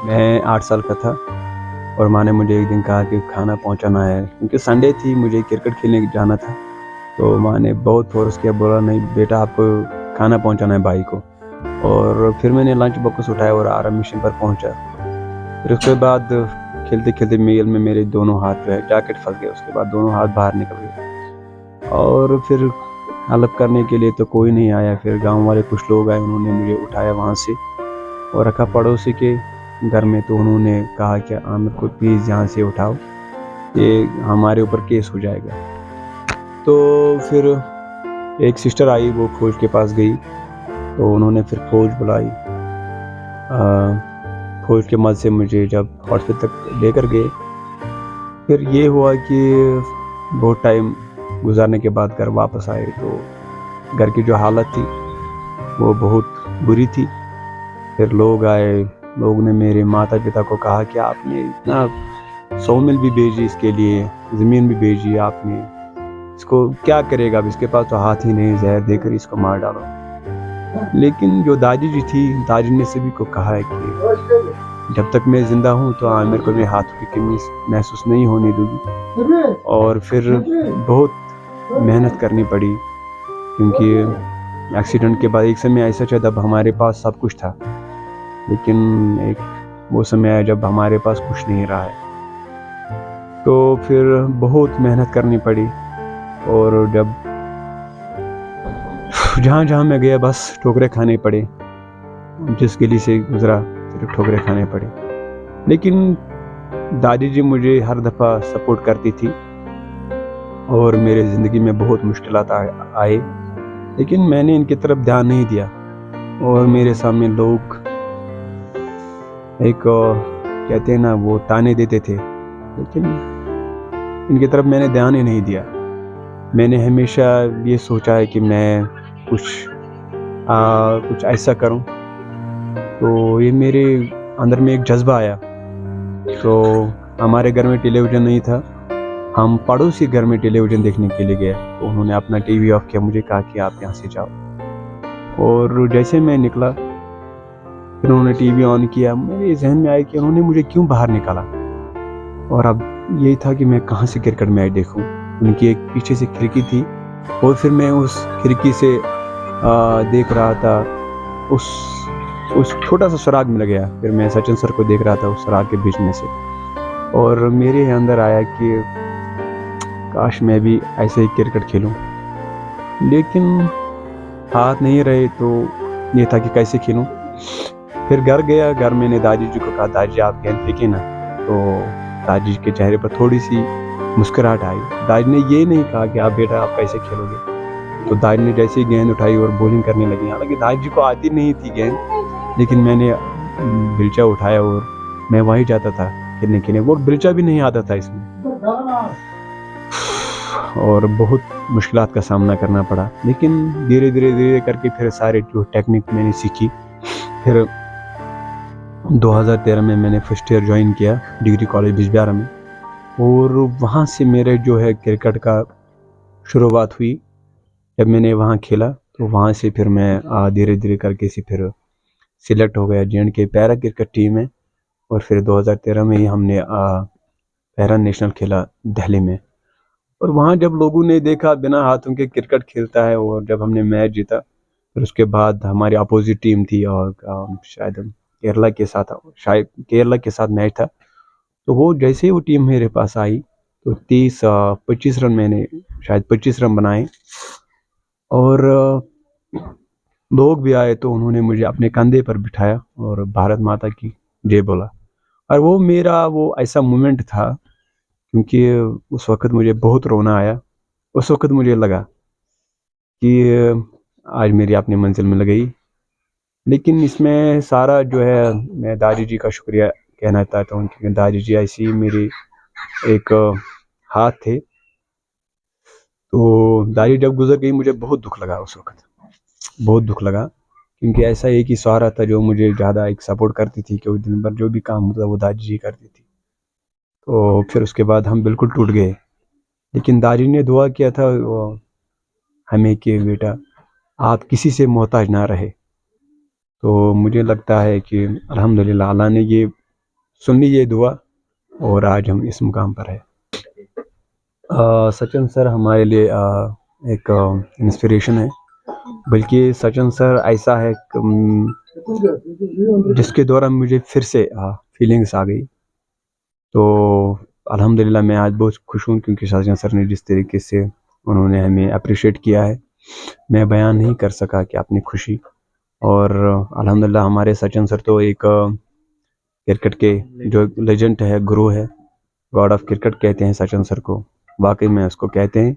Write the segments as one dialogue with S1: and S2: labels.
S1: मैं 8 साल का था और माँ ने मुझे एक दिन कहा कि खाना पहुंचाना है, क्योंकि संडे थी, मुझे क्रिकेट खेलने जाना था। तो माँ ने बहुत फोर्स किया, बोला नहीं बेटा आपको खाना पहुंचाना है भाई को। और फिर मैंने लंच बॉक्स उठाया और आराम मिशन पर पहुंचा। फिर उसके बाद खेलते खेलते मेल में मेरे दोनों हाथ जो है जैकेट फंस गए। उसके बाद दोनों हाथ बाहर निकल गए और फिर हेल्प करने के लिए तो कोई नहीं आया। फिर गांव वाले कुछ लोग आए, उन्होंने मुझे उठाया वहाँ से और रखा पड़ोसी के घर में। तो उन्होंने कहा कि आमिर को प्लीज़ यहाँ से उठाओ, ये हमारे ऊपर केस हो जाएगा। तो फिर एक सिस्टर आई, वो फौज के पास गई। तो उन्होंने फिर फौज बुलाई। फौज के मदद से मुझे जब हॉस्पिटल तक लेकर गए, फिर ये हुआ कि बहुत टाइम गुजारने के बाद घर वापस आए तो घर की जो हालत थी वो बहुत बुरी थी। फिर लोग आए, लोग ने मेरे माता पिता को कहा कि आपने इतना 100 मिल भी भेजी, इसके लिए ज़मीन भी भेजी आपने, इसको क्या करेगा, अब इसके पास तो हाथ ही नहीं, जहर देकर इसको मार डालो। लेकिन जो दादी जी थी, दादी ने सभी को कहा है कि जब तक मैं ज़िंदा हूँ तो आमिर को मेरे हाथों की कमी महसूस नहीं होने दूंगी। और फिर बहुत मेहनत करनी पड़ी, क्योंकि एक्सीडेंट के बाद एक समय ऐसा था जब हमारे पास सब कुछ था, लेकिन एक वो समय आया जब हमारे पास कुछ नहीं रहा है। तो फिर बहुत मेहनत करनी पड़ी और जब जहाँ जहाँ मैं गया बस ठोकरे खाने पड़े, जिस गली से गुजरा सिर्फ ठोकरे खाने पड़े। लेकिन दादी जी मुझे हर दफ़ा सपोर्ट करती थी और मेरे ज़िंदगी में बहुत मुश्किलात आए, लेकिन मैंने इनकी तरफ ध्यान नहीं दिया। और मेरे सामने लोग एक कहते हैं ना, वो ताने देते थे, लेकिन इनकी तरफ मैंने ध्यान ही नहीं दिया। मैंने हमेशा ये सोचा है कि मैं कुछ ऐसा करूं। तो ये मेरे अंदर में एक जज्बा आया। तो हमारे घर में टेलीविज़न नहीं था, हम पड़ोसी घर में टेलीविज़न देखने के लिए गए। तो उन्होंने अपना टीवी ऑफ किया, मुझे कहा कि आप यहाँ से जाओ। और जैसे मैं निकला, फिर उन्होंने टीवी ऑन किया। मेरे जहन में आया कि उन्होंने मुझे क्यों बाहर निकाला। और अब यही था कि मैं कहाँ से क्रिकेट मैच देखूं। उनकी एक पीछे से खिड़की थी और फिर मैं उस खिड़की से देख रहा था, उस छोटा सा सुराग मिल गया। फिर मैं सचिन सर को देख रहा था उस सुराग के बीच में से, और मेरे अंदर आया कि काश मैं भी ऐसे ही क्रिकेट खेलूं। लेकिन हाथ नहीं रहे तो ये था कि कैसे खेलूं। फिर घर गया, घर मैंने दादी जी को कहा दादी आप गेंद फेंके ना। तो दादी के चेहरे पर थोड़ी सी मुस्कुराहट आई। दादी ने ये नहीं कहा कि आप बेटा आप कैसे खेलोगे। तो दादी ने जैसे ही गेंद उठाई और बॉलिंग करने लगी। हालांकि दादी जी को आती नहीं थी गेंद, लेकिन मैंने बिल्चा उठाया और मैं वहीं जाता था खेलने के लिए। वो बिल्चा भी नहीं आता था इसमें, और बहुत मुश्किलात का सामना करना पड़ा। लेकिन धीरे धीरे करके फिर सारे जो टेक्निक मैंने सीखी। फिर 2013 में मैंने फर्स्ट ईयर ज्वाइन किया डिग्री कॉलेज बिजबिहारा में, और वहाँ से मेरे जो है क्रिकेट का शुरुआत हुई। जब मैंने वहाँ खेला तो वहाँ से फिर मैं धीरे धीरे करके फिर सिलेक्ट हो गया J&K पैरा क्रिकेट टीम में। और फिर 2013 में ही हमने पैरा नेशनल खेला दिल्ली में। और वहाँ जब लोगों ने देखा बिना हाथों के क्रिकेट खेलता है, और जब हमने मैच जीता, फिर उसके बाद हमारी अपोजिट टीम थी और शायद केरला के साथ मैच था। तो वो जैसे ही वो टीम मेरे पास आई तो 25 रन मैंने शायद 25 रन बनाए। और लोग भी आए तो उन्होंने मुझे अपने कंधे पर बिठाया और भारत माता की जय बोला। और वो मेरा वो ऐसा मोमेंट था, क्योंकि उस वक्त मुझे बहुत रोना आया। उस वक्त मुझे लगा कि आज मेरी अपनी मंजिल मिल गई। लेकिन इसमें सारा जो है मैं दादी जी का शुक्रिया कहना चाहता हूँ, क्योंकि दादी जी ऐसी मेरी एक हाथ थे। तो दादी जब गुजर गई मुझे बहुत दुख लगा, उस वक्त बहुत दुख लगा, क्योंकि ऐसा एक ही सहारा था जो मुझे ज़्यादा एक सपोर्ट करती थी, क्योंकि दिन भर जो भी काम होता वो दादी जी करती थी। तो फिर उसके बाद हम बिल्कुल टूट गए। लेकिन दादी ने दुआ किया था हमें कि बेटा आप किसी से मोहताज ना रहे। तो मुझे लगता है कि अल्हम्दुलिल्लाह अल्लाह ने ये सुन लीजिए दुआ, और आज हम इस मुकाम पर है। सचिन सर हमारे लिए एक इंस्पिरेशन है, बल्कि सचिन सर ऐसा है जिसके दौरान मुझे फिर से फीलिंग्स आ गई। तो अल्हम्दुलिल्लाह मैं आज बहुत खुश हूँ, क्योंकि सचिन सर ने जिस तरीके से उन्होंने हमें अप्रिशिएट किया है, मैं बयान नहीं कर सका कि अपनी खुशी। और अल्हम्दुलिल्लाह हमारे सचिन सर तो एक क्रिकेट के जो लेजेंड है, गुरु है, गॉड ऑफ क्रिकेट कहते हैं सचिन सर को, वाकई में उसको कहते हैं।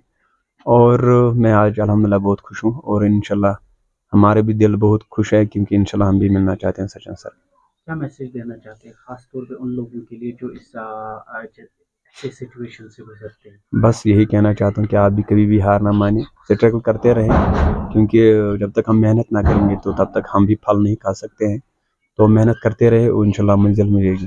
S1: और मैं आज अल्हम्दुलिल्लाह बहुत खुश हूँ, और इंशाल्लाह हमारे भी दिल बहुत खुश है, क्योंकि इंशाल्लाह हम भी मिलना चाहते हैं सचिन सर।
S2: क्या मैसेज देना चाहते हैं खास तौर पे उन लोगों के लिए जो इस ऐसे सिचुएशन से गुजरते हैं?
S1: बस यही कहना चाहता हूँ कि आप भी कभी भी हार ना माने, स्ट्रगल करते रहें, क्योंकि जब तक हम मेहनत ना करेंगे तो तब तक हम भी फल नहीं खा सकते हैं। तो मेहनत करते रहे और इंशाल्लाह मंजिल मिलेगी।